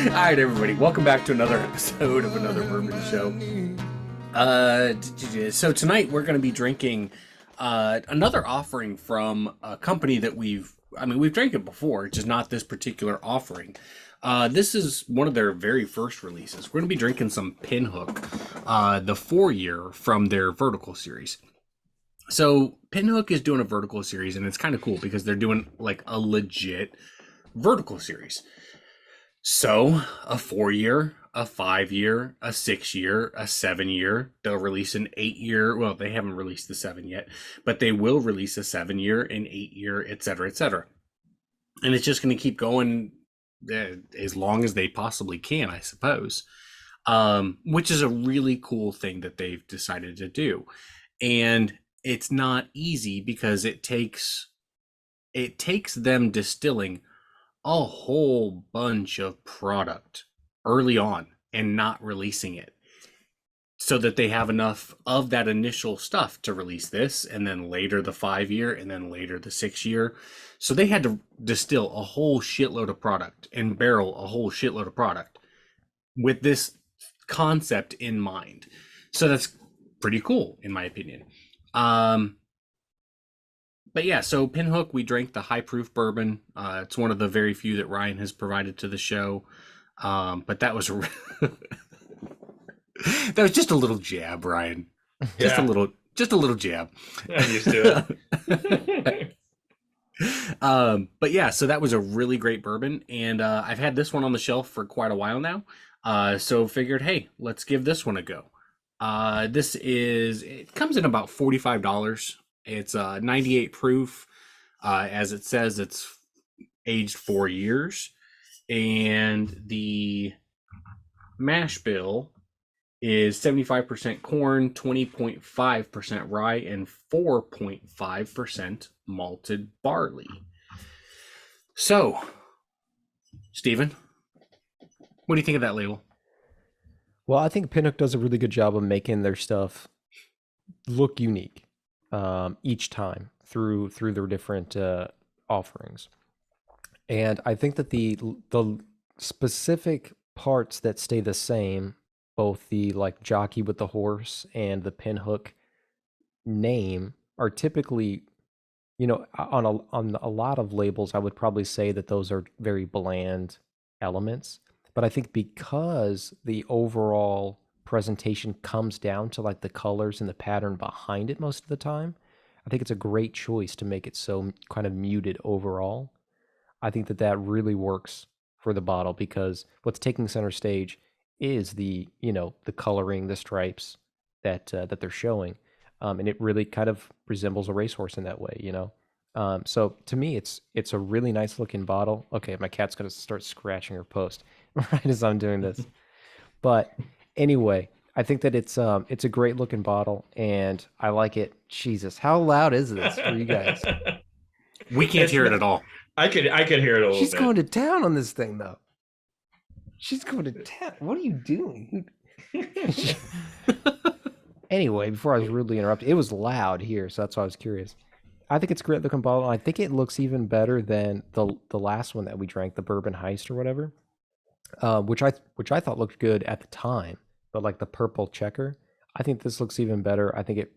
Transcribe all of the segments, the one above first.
right, everybody, welcome back to another episode of Another Bourbon Show. So tonight we're going to be drinking another offering from a company that we've drank it before, just not this particular offering. This is one of their very first releases. We're going to be drinking some Pinhook, the 4-year from their vertical series. So Pinhook is doing a vertical series, and it's kind of cool because they're doing like a legit vertical series. So a 4-year, a 5-year, a 6-year, a 7-year. They'll release an 8-year. Well, they haven't released the 7 yet, but they will release a 7-year, an 8-year, etc., etc. And it's just going to keep going as long as they possibly can, I suppose. Which is a really cool thing that they've decided to do. And it's not easy because it takes them distilling a whole bunch of product early on and not releasing it so that they have enough of that initial stuff to release this, and then later the 5-year, and then later the 6-year. So they had to distill a whole shitload of product and barrel a whole shitload of product with this concept in mind. So that's pretty cool, in my opinion. But yeah, so Pinhook, we drank the high proof bourbon. It's one of the very few that Ryan has provided to the show. But that was that was just a little jab, Ryan. Just Yeah. a little jab. I'm used to it. But yeah, so that was a really great bourbon, and I've had this one on the shelf for quite a while now. So figured, hey, let's give this one a go. It comes in about $45. It's 98 proof. As it says, it's aged 4 years. And the mash bill is 75% corn, 20.5% rye, and 4.5% malted barley. So, Steven, what do you think of that label? Well, I think Pinhook does a really good job of making their stuff look unique each time through their different offerings. And I think that the specific parts that stay the same, both the like jockey with the horse and the Pinhook name, are typically, on a lot of labels, I would probably say that those are very bland elements. But I think because the overall presentation comes down to like the colors and the pattern behind it most of the time, I think it's a great choice to make it so kind of muted overall. I think that really works for the bottle because what's taking center stage is the coloring, the stripes that they're showing, and it really kind of resembles a racehorse in that way. So to me, it's a really nice looking bottle. Okay, my cat's gonna start scratching her post right as I'm doing this. But anyway, I think that it's a great looking bottle, and I like it. Jesus, how loud is this for you guys? We can't hear it at all. I could hear it a little She's bit. going to town on this thing, though. She's going to town. What are you doing? Anyway, before I was rudely interrupted, it was loud here, so that's why I was curious. I think it's a great looking bottle. I think it looks even better than the last one that we drank, the Bourbon Heist or whatever, which I thought looked good at the time. But like the purple checker, I think this looks even better. I think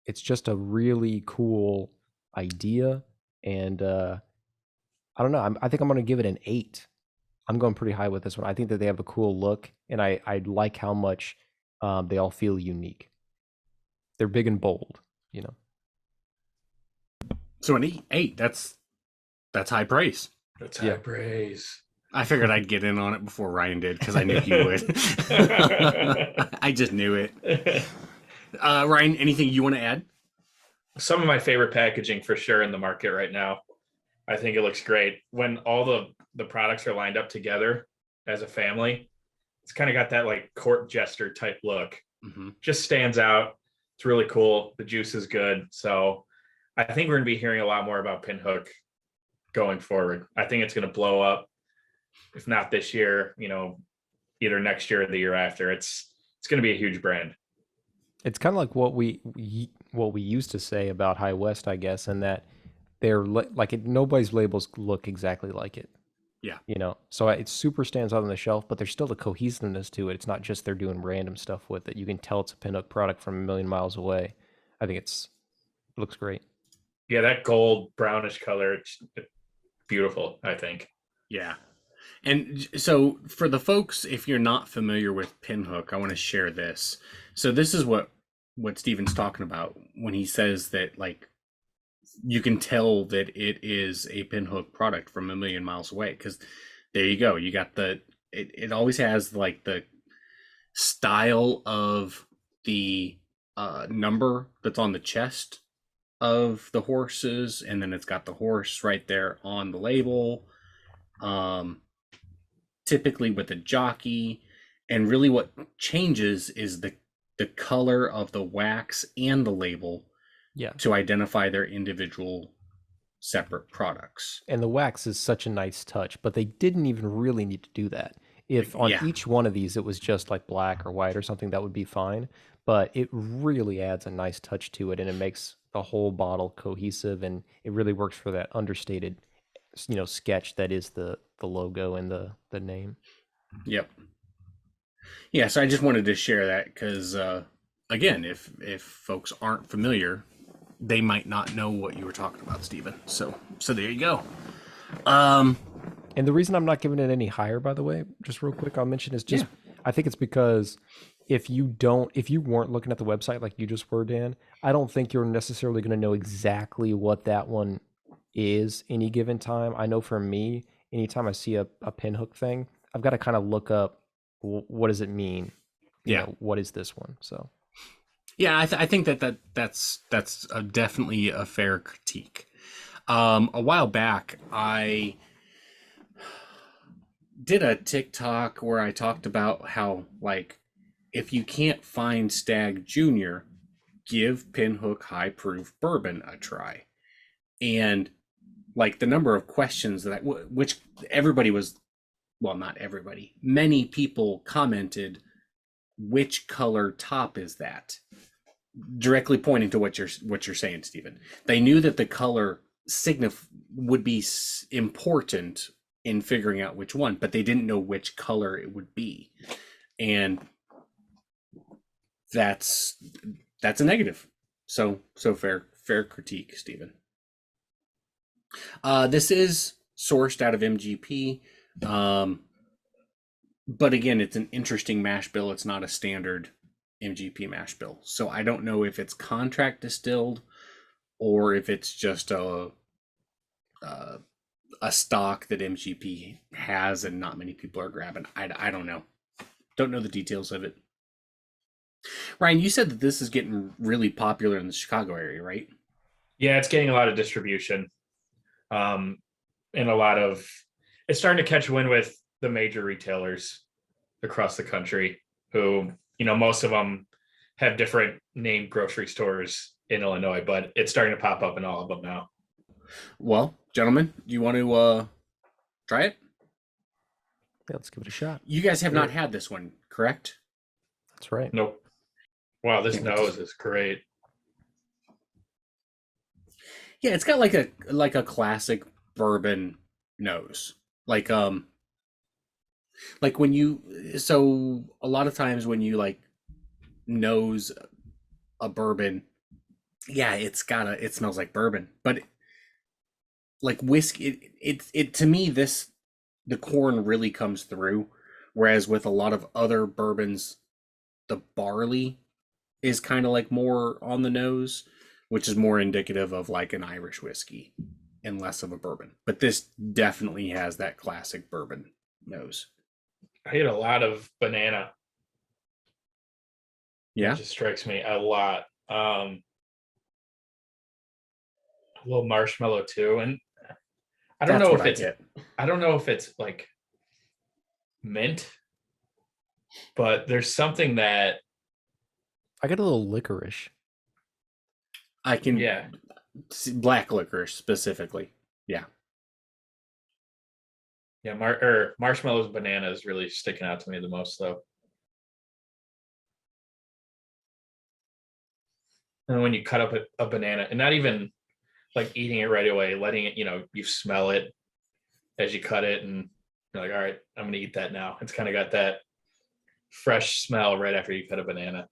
it's just a really cool idea, and I don't know. I think I'm going to give it an 8. I'm going pretty high with this one. I think that they have a cool look, and I like how much they all feel unique. They're big and bold, So an 8, that's high praise. That's high praise. I figured I'd get in on it before Ryan did because I knew you would. I just knew it. Ryan, anything you want to add? Some of my favorite packaging for sure in the market right now. I think it looks great. When all the products are lined up together as a family, it's kind of got that like court jester type look. Mm-hmm. Just stands out. It's really cool. The juice is good. So I think we're going to be hearing a lot more about Pinhook going forward. I think it's going to blow up. If not this year, either next year or the year after. It's going to be a huge brand. It's kind of like what we used to say about High West, I guess, and that they're nobody's labels look exactly like it. Yeah. So it super stands out on the shelf, but there's still the cohesiveness to it. It's not just they're doing random stuff with it. You can tell it's a Pinhook product from a million miles away. I think it looks great. Yeah, that gold brownish color, it's beautiful, I think. Yeah. And so for the folks, if you're not familiar with Pinhook, I want to share this. So this is what Steven's talking about when he says that, like, you can tell that it is a Pinhook product from a million miles away, because there you go. You got it always has like the style of the number that's on the chest of the horses, and then it's got the horse right there on the label. Typically with a jockey, and really what changes is the color of the wax and the label Yeah. to identify their individual separate products. And the wax is such a nice touch, but they didn't even really need to do that. If on Yeah. each one of these it was just like black or white or something, that would be fine. But it really adds a nice touch to it, and it makes the whole bottle cohesive, and it really works for that understated, sketch that is the logo and the name. Yep. Yeah, so I just wanted to share that because, again, if folks aren't familiar, they might not know what you were talking about, Stephen. So there you go. And the reason I'm not giving it any higher, by the way, just real quick, I'll mention is just I think it's because if you weren't looking at the website like you just were, Dan, I don't think you're necessarily going to know exactly what that one is any given time. I know for me, anytime I see a Pinhook thing, I've got to kind of look up what does it mean? What is this one? So yeah, I think that's definitely a fair critique. A while back, I did a TikTok where I talked about how, like, if you can't find Stag Junior, give Pinhook High Proof Bourbon a try. And like the number of questions which everybody was, well, not everybody, many people commented, which color top is that? Directly pointing to what you're saying, Stephen. They knew that the color would be important in figuring out which one, but they didn't know which color it would be, and that's a negative. So fair critique, Stephen. This is sourced out of MGP, but again, it's an interesting mash bill. It's not a standard MGP mash bill, so I don't know if it's contract distilled or if it's just a stock that MGP has and not many people are grabbing. I don't know. Don't know the details of it. Ryan, you said that this is getting really popular in the Chicago area, right? Yeah, it's getting a lot of distribution. And it's starting to catch wind with the major retailers across the country who, most of them have different named grocery stores in Illinois, but it's starting to pop up in all of them now. Well, gentlemen, do you want to try it? yeah, let's give it a shot. You guys have not had this one, correct? That's right. Nope. Wow, this nose is great. Yeah, it's got like a classic bourbon nose. Like when so a lot of times when you like nose a bourbon, yeah, it smells like bourbon. But like whiskey, it to me, the corn really comes through, whereas with a lot of other bourbons, the barley is kind of like more on the nose, which is more indicative of like an Irish whiskey and less of a bourbon. But this definitely has that classic bourbon nose. I get a lot of banana. Yeah. It just strikes me a lot. A little marshmallow too. And I don't know if it's like mint, but there's something that I got a little licorice. I can see black licorice specifically. Yeah. Yeah, marshmallows, banana is really sticking out to me the most, though. And when you cut up a banana, and not even like eating it right away, letting it, you smell it as you cut it, and You're like, all right, I'm gonna eat that now. It's kind of got that fresh smell right after you cut a banana.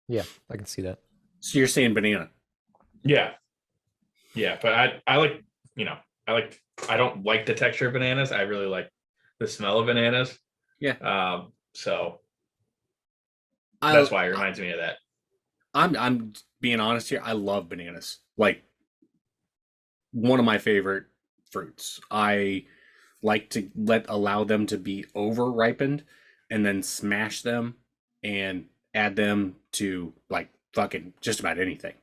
Yeah, I can see that. So you're saying banana? Yeah, but I like, I don't like the texture of bananas. I really like the smell of bananas. Yeah. So I, that's why it reminds me of that. I'm being honest here. I love bananas. Like one of my favorite fruits. I like to allow them to be over ripened and then smash them and add them to like fucking just about anything.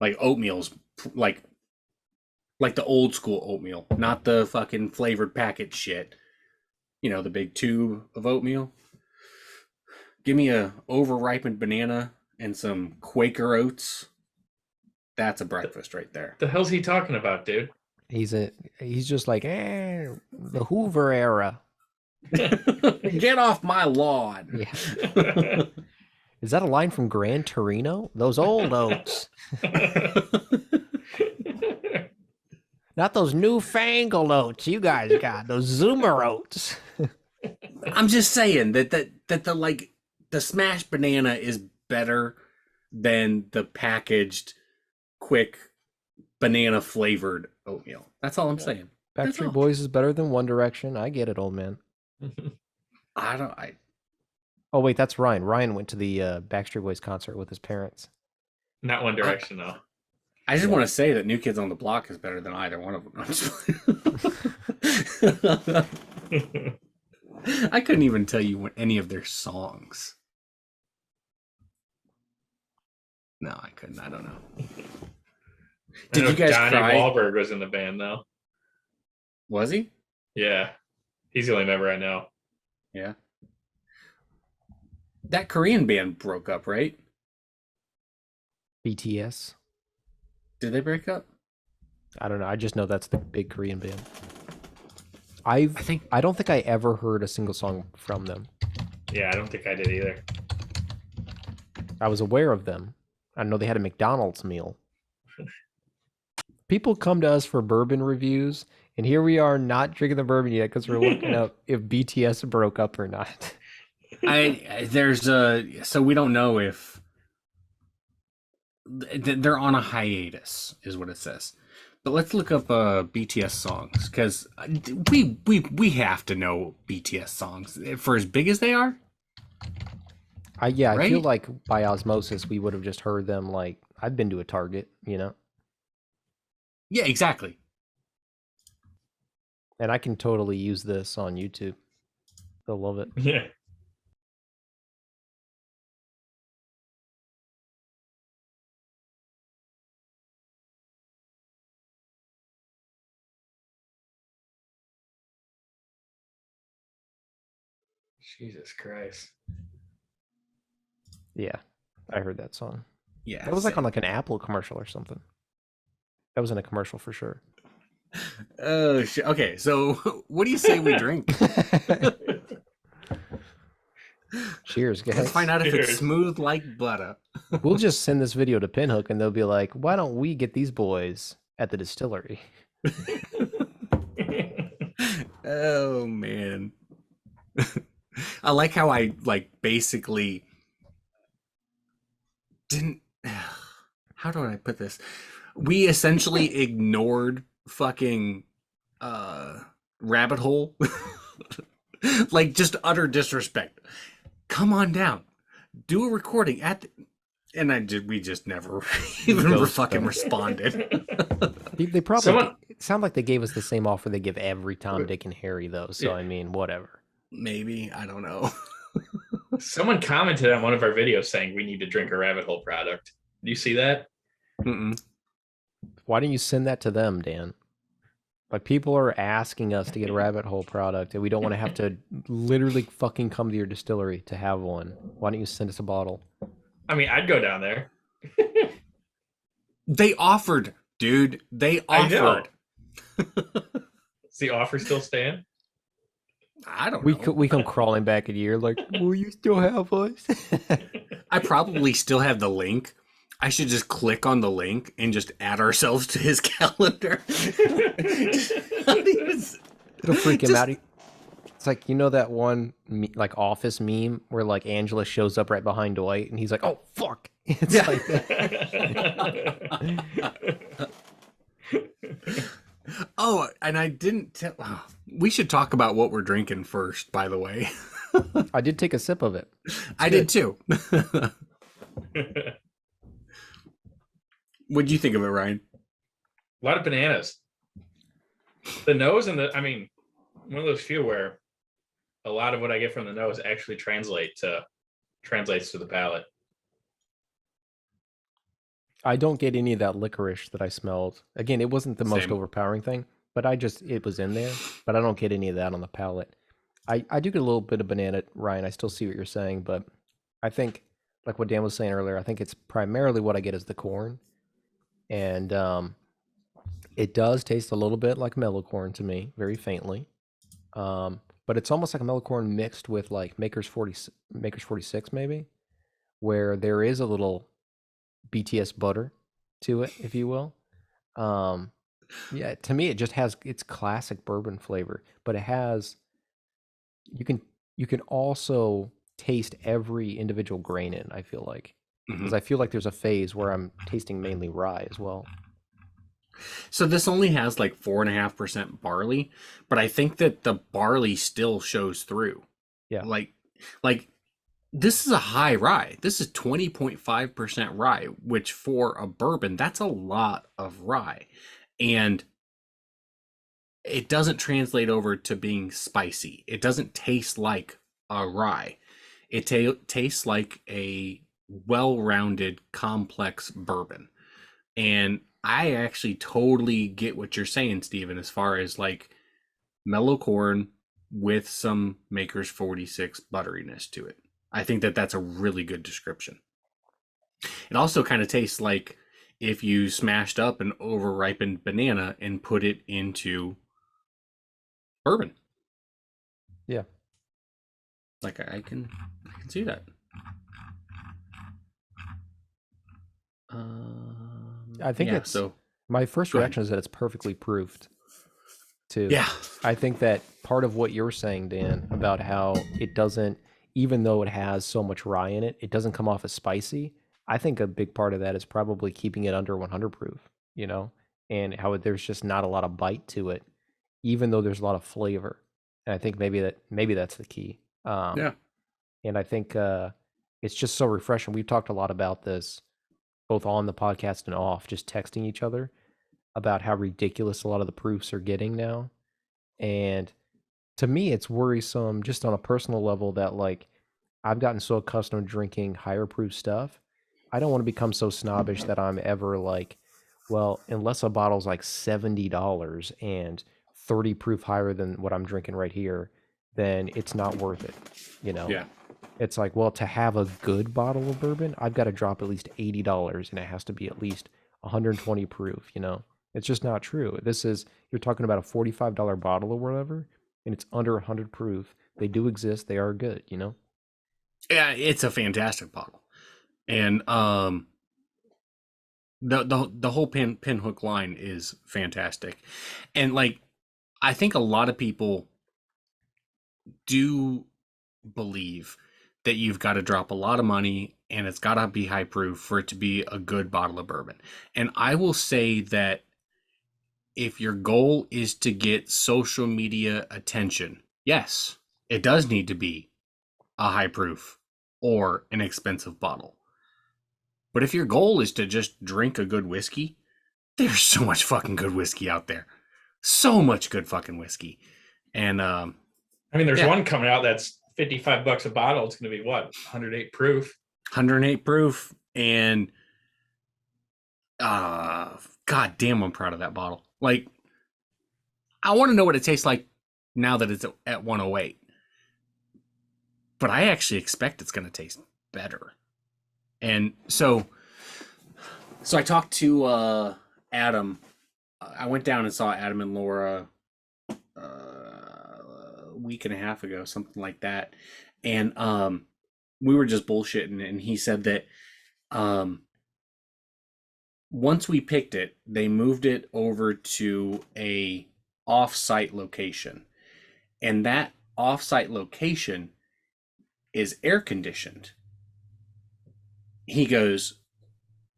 Like oatmeal's like the old school oatmeal, not the fucking flavored packet shit. You know, the big tube of oatmeal. Give me a over ripened banana and some Quaker oats. That's a breakfast right there. The hell's he talking about, dude? He's just like, the Hoover era. Get off my lawn. Yeah. Is that a line from Gran Torino? Those old oats. Not those newfangled oats you guys got. Those Zoomer oats. I'm just saying that the like the smashed banana is better than the packaged quick banana flavored oatmeal. That's all I'm saying. Backstreet Boys is better than One Direction. I get it, old man. Oh wait, that's Ryan. Ryan went to the Backstreet Boys concert with his parents. Not One Direction, though. I just want to say that New Kids on the Block is better than either one of them. I couldn't even tell you any of their songs. No, I couldn't. I don't know. Did you guys Johnny cry? Wahlberg was in the band, though. Was he? Yeah. He's the only member I know. Yeah. That Korean band broke up, right? BTS. Did they break up? I don't know. I just know that's the big Korean band. I don't think I ever heard a single song from them. Yeah, I don't think I did either. I was aware of them. I know they had a McDonald's meal. People come to us for bourbon reviews, and here we are not drinking the bourbon yet because we're looking up if BTS broke up or not. So we don't know if they're on a hiatus, is what it says. But let's look up BTS songs because we have to know BTS songs for as big as they are. I feel Right? like by osmosis we would have just heard them. Like I've been to a Target, you know, Yeah, exactly. and I can totally use this on YouTube. They'll love it. Yeah. Jesus Christ. Yeah, I heard that song. Yeah, That was like same. on like an Apple commercial or something. That was in a commercial for sure. Oh shit. Okay, so what do you say we drink? Cheers, guys. Let's find out if it's Cheers. smooth like butter. We'll just send this video to Pinhook and they'll be like, why don't we get these boys at the distillery? Oh man. I like how I like basically didn't how do I put this? We essentially ignored fucking rabbit hole. Like just utter disrespect. Come on down. Do a recording at the we just never even Ghost fucking them. responded. They probably Someone- it sound like they gave us the same offer they give every Tom, Dick, and Harry, though. So I mean, whatever. Maybe, I don't know. Someone commented on one of our videos saying we need to drink a rabbit hole product. Do you see that? Mm-mm. Why don't you send that to them, Dan? Like people are asking us to get a rabbit hole product, and we don't want to have to literally fucking come to your distillery to have one. Why don't you send us a bottle? I mean, I'd go down there. They offered, dude. They I know. offered. Does the offer still stand? I don't We know. we come crawling back a year, like, will you still have us? I probably still have the link. I should just click on the link and just add ourselves to his calendar. It'll freak him Just- out. It's like, you know that one like office meme where like Angela shows up right behind Dwight and he's like, "Oh fuck." It's Yeah. like that. Oh, and I didn't tell. Oh, we should talk about what we're drinking first, by the way. I did take a sip of it. I did too. What'd you think of it, Ryan? A lot of bananas. The nose and I mean, one of those few where a lot of what I get from the nose actually translates to the palate. I don't get any of that licorice that I smelled. Again, it wasn't the most Same. overpowering thing, but it was in there, but I don't get any of that on the palate. I do get a little bit of banana, Ryan. I still see what you're saying, but I think, like what Dan was saying earlier, I think it's primarily what I get is the corn. And it does taste a little bit like mellow corn to me, very faintly. But it's almost like a mellow corn mixed with like Maker's 46 maybe, where there is a little BTS butter to it, if you will. Yeah, to me it just has its classic bourbon flavor, but it has you can also taste every individual grain in, I feel like. Because Mhm. I feel like there's a phase where I'm tasting mainly rye as well. So this only has like 4.5% barley, but I think that the barley still shows through. Yeah. Like this is a high rye. This is 20.5% rye, which for a bourbon, that's a lot of rye. And it doesn't translate over to being spicy. It doesn't taste like a rye. It tastes like a well-rounded, complex bourbon. And I actually totally get what you're saying, Steven, as far as like mellow corn with some Maker's 46 butteriness to it. I think that that's a really good description. It also kind of tastes like if you smashed up an over-ripened banana and put it into bourbon. Yeah. Like I can see that. I think yeah, it's so. my first Go ahead. reaction is that it's perfectly proofed too. Yeah. I think that part of what you're saying, Dan, about how it doesn't, even though it has so much rye in it, it doesn't come off as spicy. I think a big part of that is probably keeping it under 100 proof, you know, and how there's just not a lot of bite to it, even though there's a lot of flavor. And I think maybe that's the key. Yeah. And I think it's just so refreshing. We've talked a lot about this, both on the podcast and off, just texting each other about how ridiculous a lot of the proofs are getting now. And to me, it's worrisome just on a personal level that like I've gotten so accustomed to drinking higher proof stuff. I don't want to become so snobbish that I'm ever like, well, unless a bottle's like $70 and 30 proof higher than what I'm drinking right here, then it's not worth it. You know? Yeah. It's like, well, to have a good bottle of bourbon, I've got to drop at least $80 and it has to be at least 120 proof, you know? It's just not true. You're talking about a $45 bottle or whatever, and it's under 100 proof. They do exist. They are good, you know? Yeah, it's a fantastic bottle. And the whole Pinhook line is fantastic. And like I think a lot of people do believe that you've got to drop a lot of money and it's got to be high proof for it to be a good bottle of bourbon. And I will say that if your goal is to get social media attention, yes, it does need to be a high proof or an expensive bottle. But if your goal is to just drink a good whiskey, there's so much fucking good whiskey out there. So much good fucking whiskey. And I mean, there's Yeah. one coming out that's $55 a bottle. It's going to be what, 108 proof? 108 proof, and god damn, I'm proud of that bottle. Like, I want to know what it tastes like now that it's at 108. But I actually expect it's going to taste better. And so I talked to Adam. I went down and saw Adam and Laura a week and a half ago, something like that. And we were just bullshitting, and he said that once we picked it, they moved it over to a off-site location, and that off-site location is air conditioned. He goes,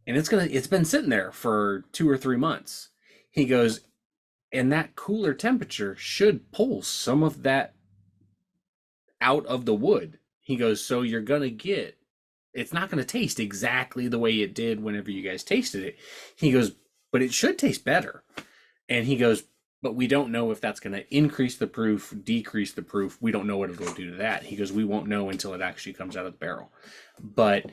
and it's been sitting there for 2 or 3 months. He goes, and that cooler temperature should pull some of that out of the wood. He goes, so you're gonna get, it's not gonna taste exactly the way it did whenever you guys tasted it. He goes, but it should taste better. And he goes, but we don't know if that's gonna increase the proof, decrease the proof. We don't know what it'll do to that. He goes, we won't know until it actually comes out of the barrel. But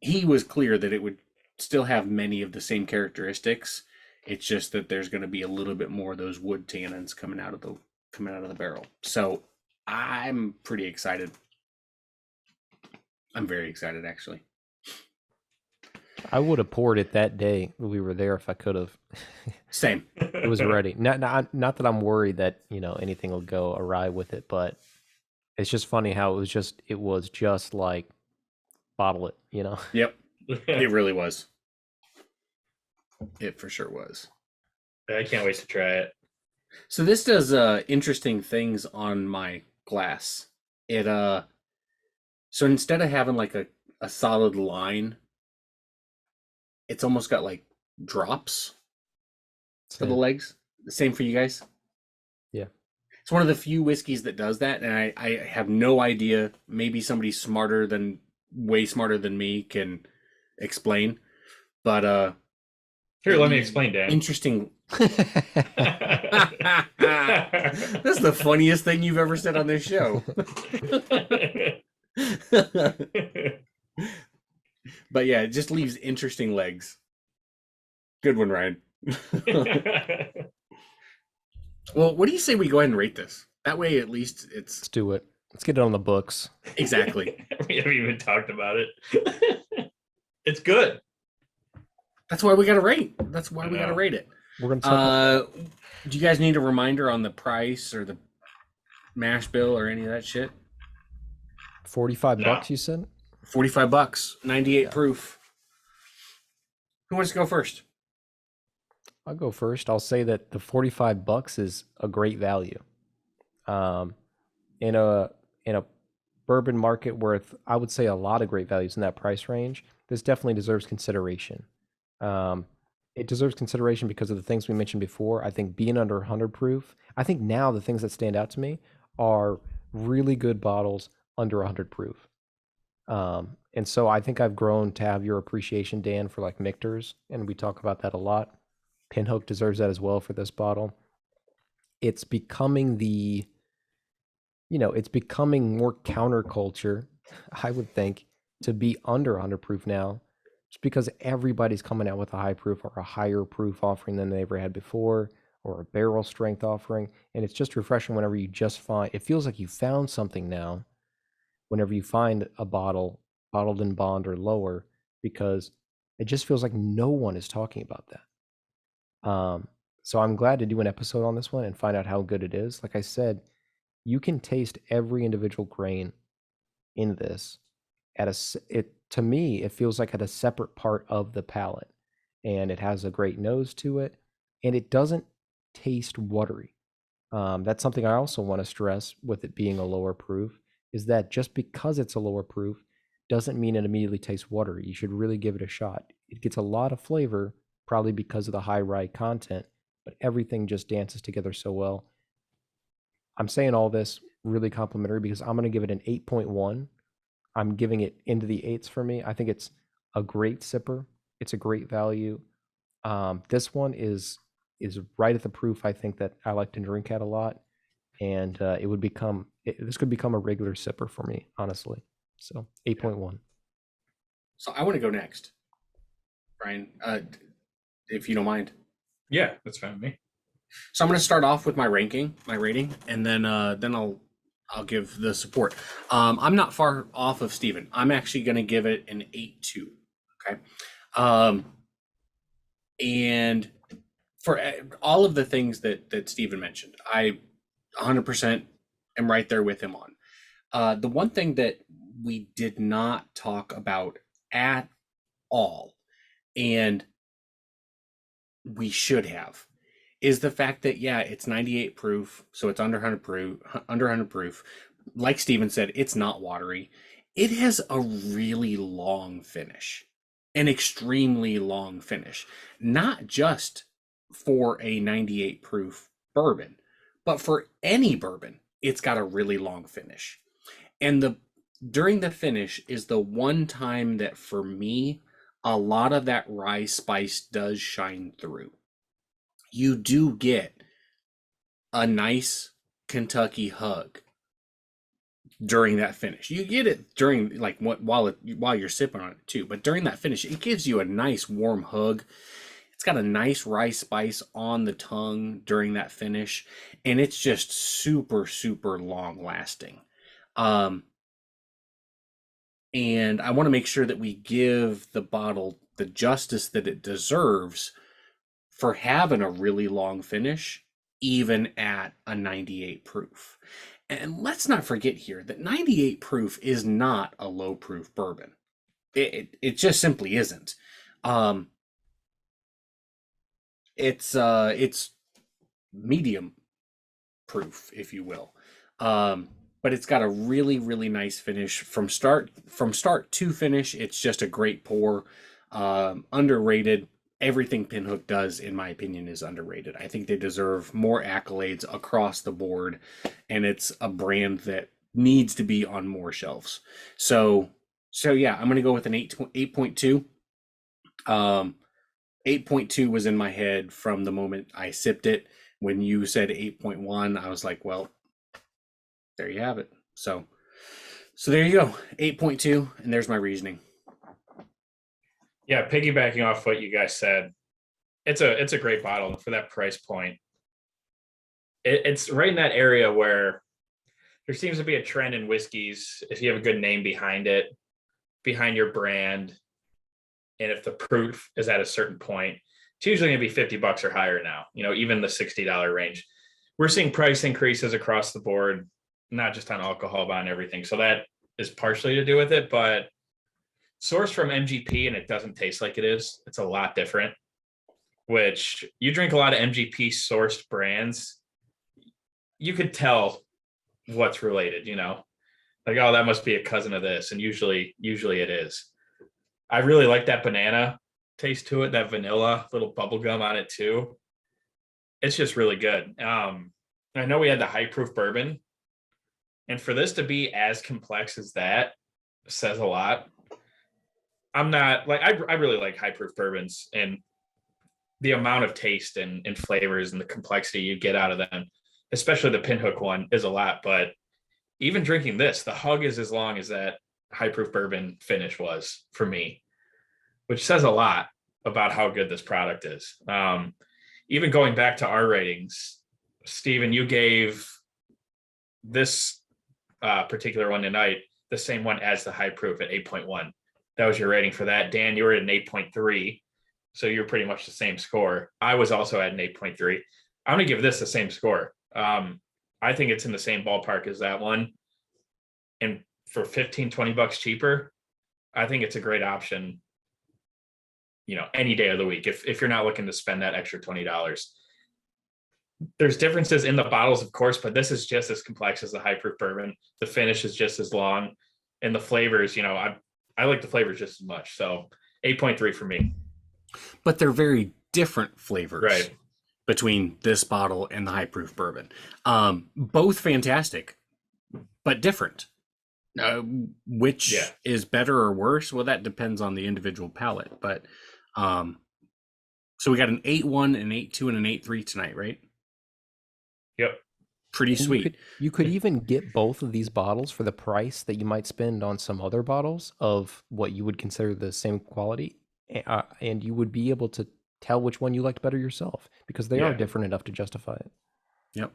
he was clear that it would still have many of the same characteristics. It's just that there's going to be a little bit more of those wood tannins coming out of the barrel. So I'm pretty excited. I'm very excited, actually. I would have poured it that day when we were there if I could have. Same. It was ready. Not that I'm worried that, anything will go awry with it, but it's just funny how it was just like bottle it, Yep. It really was. It for sure was. I can't wait to try it. So this does interesting things on my glass. It so instead of having like a solid line, it's almost got like drops for the legs. The same for you guys? Yeah. It's one of the few whiskeys that does that, and I have no idea. Maybe somebody way smarter than me can explain. But Here, let me explain, Dan. Interesting. That's the funniest thing you've ever said on this show. But yeah, it just leaves interesting legs. Good one, Ryan. Well, what do you say we go ahead and rate this? That way, at least it's Let's do it. Let's get it on the books. exactly. We haven't even talked about it. It's good. That's why we got to rate. That's why we got to rate it. We're gonna talk Do you guys need a reminder on the price or the mash bill or any of that shit? $45 No. you said? $45, 98 proof. Who wants to go first? I'll go first. I'll say that the $45 is a great value. In a bourbon market worth, I would say, a lot of great values in that price range, this definitely deserves consideration. It deserves consideration because of the things we mentioned before. I think being under 100 proof, I think now the things that stand out to me are really good bottles under 100 proof. And so I think I've grown to have your appreciation, Dan, for like Michter's, and we talk about that a lot. Pinhook deserves that as well for this bottle. It's becoming it's becoming more counterculture, I would think, to be under 100 proof now, just because everybody's coming out with a high proof or a higher proof offering than they ever had before, or a barrel strength offering. And it's just refreshing whenever you just find, it feels like you found something now whenever you find a bottle bottled in bond or lower, because it just feels like no one is talking about that. So I'm glad to do an episode on this one and find out how good it is. Like I said, you can taste every individual grain in this to me, it feels like at a separate part of the palate, and it has a great nose to it, and it doesn't taste watery. That's something I also want to stress with it being a lower proof, is that just because it's a lower proof doesn't mean it immediately tastes watery. You should really give it a shot. It gets a lot of flavor, probably because of the high rye content, but everything just dances together so well. I'm saying all this really complimentary because I'm going to give it an 8.1. I'm giving it into the 8s for me. I think it's a great sipper. It's a great value. This one is right at the proof I think that I like to drink at a lot, and this could become a regular sipper for me, honestly. So 8.1. So I want to go next, Brian, if you don't mind. Yeah, that's fine with me. So I'm going to start off with my rating, and then I'll give the support. I'm not far off of Steven. I'm actually going to give it an 8.2. Okay. And for all of the things that Steven mentioned, I 100% am right there with him on. The one thing that we did not talk about at all and we should have, is the fact that, yeah, it's 98 proof, so it's under 100 proof, under 100 proof. Like Steven said, it's not watery. It has a really long finish, an extremely long finish, not just for a 98 proof bourbon, but for any bourbon, it's got a really long finish. And during the finish is the one time that for me, a lot of that rye spice does shine through. You do get a nice Kentucky hug during that finish. You get it during, like, while you're sipping on it too, but during that finish, it gives you a nice warm hug. It's got a nice rye spice on the tongue during that finish, and it's just super, super long lasting. And I want to make sure that we give the bottle the justice that it deserves for having a really long finish, even at a 98 proof. And let's not forget here that 98 proof is not a low proof bourbon. It just simply isn't. It's medium proof, if you will. But it's got a really, really nice finish from start to finish. It's just a great pour. Underrated. Everything Pinhook does, in my opinion, is underrated. I think they deserve more accolades across the board, and it's a brand that needs to be on more shelves. So yeah, I'm going to go with an 8.2. 8.2 was in my head from the moment I sipped it. When you said 8.1, I was like, well, there you have it. So there you go, 8.2, and there's my reasoning. Yeah, piggybacking off what you guys said, it's a great bottle for that price point. It's right in that area where there seems to be a trend in whiskeys. If you have a good name behind it, behind your brand, and if the proof is at a certain point, it's usually going to be $50 or higher now. Even the $60 range. We're seeing price increases across the board, not just on alcohol, but on everything. So that is partially to do with it, but sourced from MGP, and it doesn't taste like it is. It's a lot different, which you drink a lot of MGP sourced brands, you could tell what's related, like, oh, that must be a cousin of this. And usually it is. I really like that banana taste to it, that vanilla, little bubble gum on it too. It's just really good. I know we had the high proof bourbon, and for this to be as complex as that says a lot. I'm not like, I really like high proof bourbons, and the amount of taste and flavors and the complexity you get out of them, especially the Pinhook one, is a lot. But even drinking this, the hug is as long as that high proof bourbon finish was for me, which says a lot about how good this product is. Even going back to our ratings, Steven, you gave this particular one tonight the same one as the high proof at 8.1. That was your rating for that. Dan, you were at an 8.3. So you're pretty much the same score. I was also at an 8.3. I'm going to give this the same score. I think it's in the same ballpark as that one. And for $15-20 cheaper, I think it's a great option, any day of the week. If you're not looking to spend that extra $20. There's differences in the bottles, of course, but this is just as complex as the high proof bourbon. The finish is just as long, and the flavors, I like the flavors just as much. So 8.3 for me. But they're very different flavors, right, between this bottle and the high proof bourbon. Both fantastic, but different. Which is better or worse? Well, that depends on the individual palate. But so we got an 8.1, an 8.2, and an 8.3 tonight, right? Yep. Pretty sweet. You could even get both of these bottles for the price that you might spend on some other bottles of what you would consider the same quality, and you would be able to tell which one you liked better yourself, because they are different enough to justify it. Yep.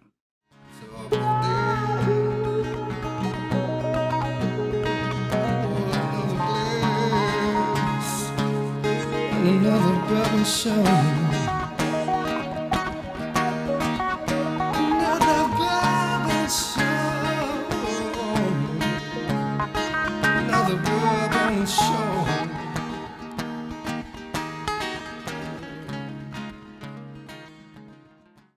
Another brother showing